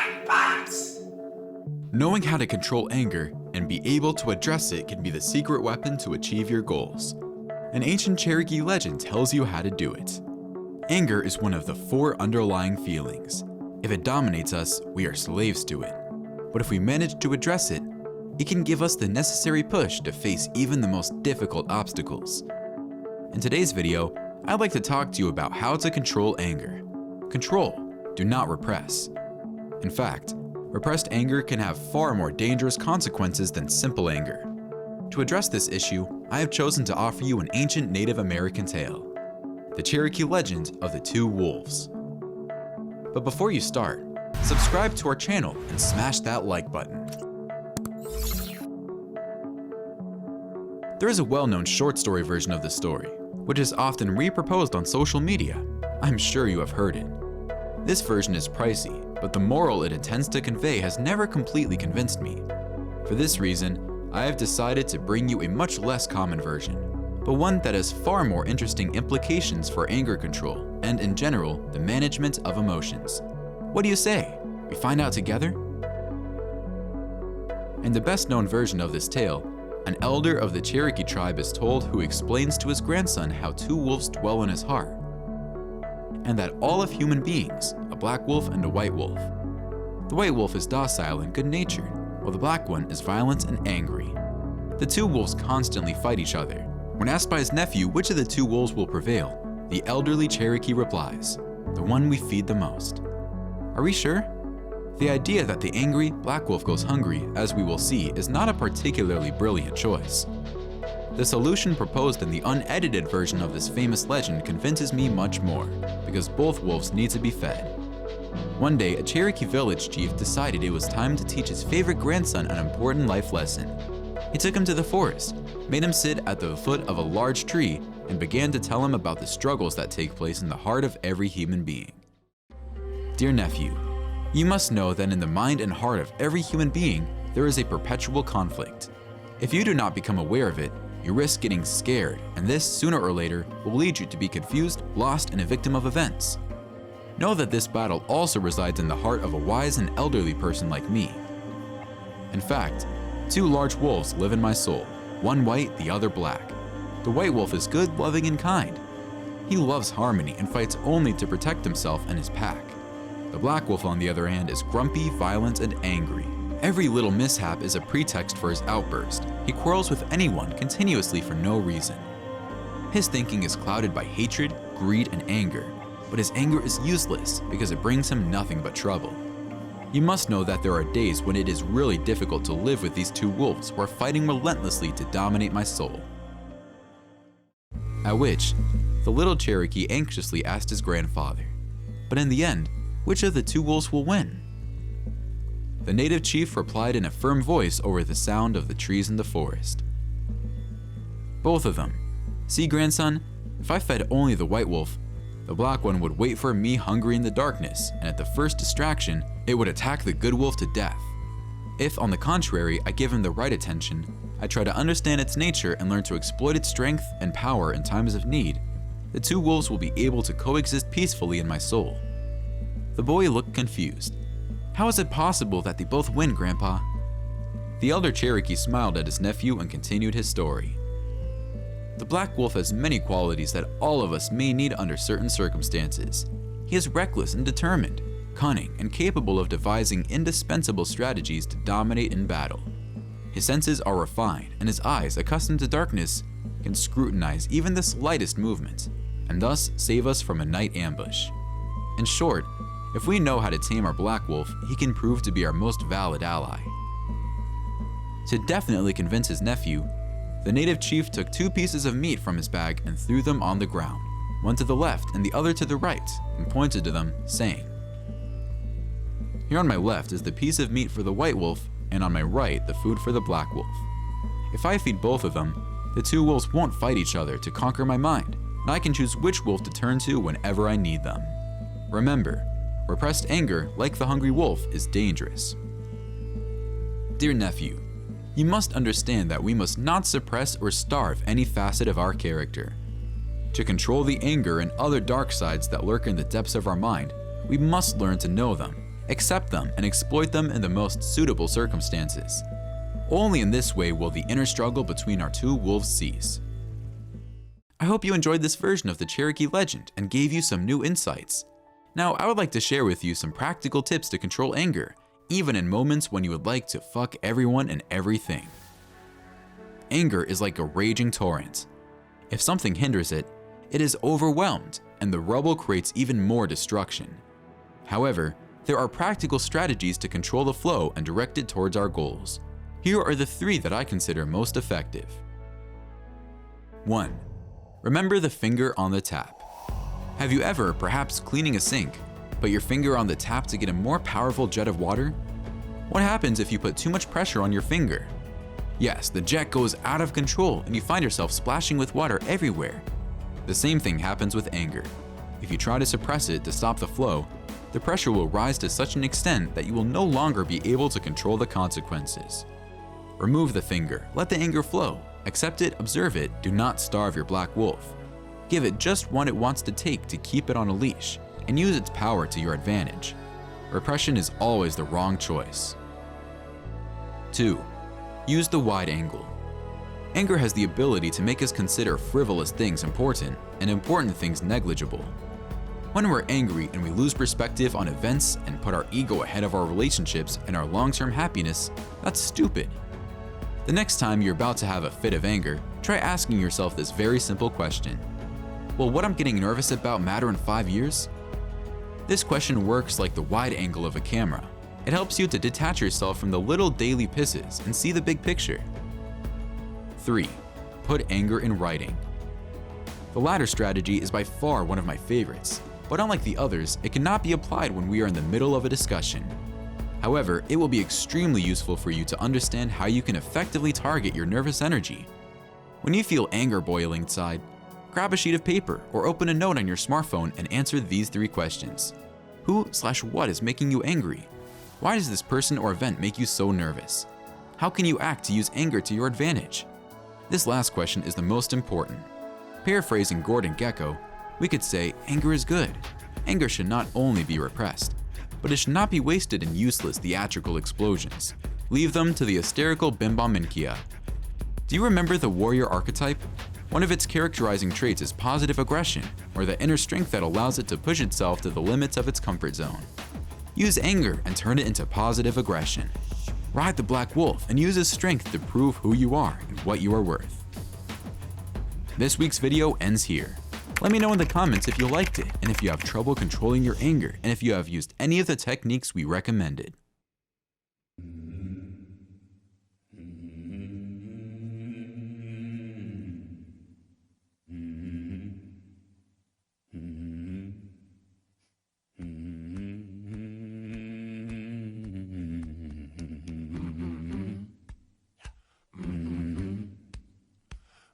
VIBEZ. Knowing how to control anger and be able to address it can be the secret weapon to achieve your goals. An ancient Cherokee legend tells you how to do it. Anger is one of the 4 underlying feelings. If it dominates us, we are slaves to it. But if we manage to address it, it can give us the necessary push to face even the most difficult obstacles. In today's video, I'd like to talk to you about how to control anger. Control, do not repress. In fact, repressed anger can have far more dangerous consequences than simple anger. To address this issue, I have chosen to offer you an ancient Native American tale, the Cherokee legend of the 2 wolves. But before you start, subscribe to our channel and smash that like button. There is a well-known short story version of this story, which is often reproposed on social media. I'm sure you have heard it. This version is pricey, but the moral it intends to convey has never completely convinced me. For this reason, I have decided to bring you a much less common version, but one that has far more interesting implications for anger control and, in general, the management of emotions. What do you say? We find out together? In the best-known version of this tale, an elder of the Cherokee tribe is told who explains to his grandson how 2 wolves dwell in his heart, and that all of human beings, a black wolf and a white wolf. The white wolf is docile and good-natured, while the black one is violent and angry. The 2 wolves constantly fight each other. When asked by his nephew which of the 2 wolves will prevail, the elderly Cherokee replies, "The one we feed the most." Are we sure? The idea that the angry black wolf goes hungry, as we will see, is not a particularly brilliant choice. The solution proposed in the unedited version of this famous legend convinces me much more, because both wolves need to be fed. One day, a Cherokee village chief decided it was time to teach his favorite grandson an important life lesson. He took him to the forest, made him sit at the foot of a large tree, and began to tell him about the struggles that take place in the heart of every human being. Dear nephew, you must know that in the mind and heart of every human being, there is a perpetual conflict. If you do not become aware of it, you risk getting scared, and this, sooner or later, will lead you to be confused, lost, and a victim of events. Know that this battle also resides in the heart of a wise and elderly person like me. In fact, 2 large wolves live in my soul, one white, the other black. The white wolf is good, loving, and kind. He loves harmony and fights only to protect himself and his pack. The black wolf, on the other hand, is grumpy, violent, and angry. Every little mishap is a pretext for his outburst. He quarrels with anyone continuously for no reason. His thinking is clouded by hatred, greed, and anger, but his anger is useless because it brings him nothing but trouble. You must know that there are days when it is really difficult to live with these 2 wolves who are fighting relentlessly to dominate my soul. At which, the little Cherokee anxiously asked his grandfather, "But in the end, which of the 2 wolves will win?" The native chief replied in a firm voice over the sound of the trees in the forest, "Both of them. See, grandson, if I fed only the white wolf, the black one would wait for me hungry in the darkness, and at the first distraction, it would attack the good wolf to death. If, on the contrary, I give him the right attention, I try to understand its nature and learn to exploit its strength and power in times of need, the 2 wolves will be able to coexist peacefully in my soul." The boy looked confused. "How is it possible that they both win, Grandpa?" The elder Cherokee smiled at his nephew and continued his story. "The black wolf has many qualities that all of us may need under certain circumstances. He is reckless and determined, cunning, and capable of devising indispensable strategies to dominate in battle. His senses are refined, and his eyes, accustomed to darkness, can scrutinize even the slightest movement, and thus save us from a night ambush. In short, if we know how to tame our black wolf, he can prove to be our most valid ally." To definitely convince his nephew, the native chief took 2 pieces of meat from his bag and threw them on the ground, one to the left and the other to the right, and pointed to them, saying, "Here on my left is the piece of meat for the white wolf, and on my right the food for the black wolf. If I feed both of them, the 2 wolves won't fight each other to conquer my mind, and I can choose which wolf to turn to whenever I need them. Remember, repressed anger, like the hungry wolf, is dangerous." Dear nephew, you must understand that we must not suppress or starve any facet of our character. To control the anger and other dark sides that lurk in the depths of our mind, we must learn to know them Accept them and exploit them in the most suitable circumstances. Only in this way will the inner struggle between our two wolves cease. I hope you enjoyed this version of the Cherokee legend and gave you some new insights. Now, I would like to share with you some practical tips to control anger, even in moments when you would like to fuck everyone and everything. Anger is like a raging torrent. If something hinders it, it is overwhelmed, and the rubble creates even more destruction. However, there are practical strategies to control the flow and direct it towards our goals. Here are the 3 that I consider most effective. 1. Remember the finger on the tap. Have you ever, perhaps cleaning a sink, put your finger on the tap to get a more powerful jet of water? What happens if you put too much pressure on your finger? Yes, the jet goes out of control and you find yourself splashing with water everywhere. The same thing happens with anger. If you try to suppress it to stop the flow, the pressure will rise to such an extent that you will no longer be able to control the consequences. Remove the finger, let the anger flow, accept it, observe it, do not starve your black wolf. Give it just what it wants to take to keep it on a leash, and use its power to your advantage. Repression is always the wrong choice. 2. Use the wide angle. Anger has the ability to make us consider frivolous things important and important things negligible. When we're angry and we lose perspective on events and put our ego ahead of our relationships and our long-term happiness, that's stupid. The next time you're about to have a fit of anger, try asking yourself this very simple question. Will what I'm getting nervous about matter in 5 years? This question works like the wide angle of a camera. It helps you to detach yourself from the little daily pisses and see the big picture. 3. Put anger in writing. The latter strategy is by far one of my favorites, but unlike the others, it cannot be applied when we are in the middle of a discussion. However, it will be extremely useful for you to understand how you can effectively target your nervous energy. When you feel anger boiling inside, grab a sheet of paper or open a note on your smartphone and answer these 3 questions. Who/what is making you angry? Why does this person or event make you so nervous? How can you act to use anger to your advantage? This last question is the most important. Paraphrasing Gordon Gekko, we could say anger is good. Anger should not only be repressed, but it should not be wasted in useless theatrical explosions. Leave them to the hysterical bimbauminkia. Do you remember the warrior archetype? One of its characterizing traits is positive aggression, or the inner strength that allows it to push itself to the limits of its comfort zone. Use anger and turn it into positive aggression. Ride the black wolf and use his strength to prove who you are and what you are worth. This week's video ends here. Let me know in the comments if you liked it and if you have trouble controlling your anger and if you have used any of the techniques we recommended.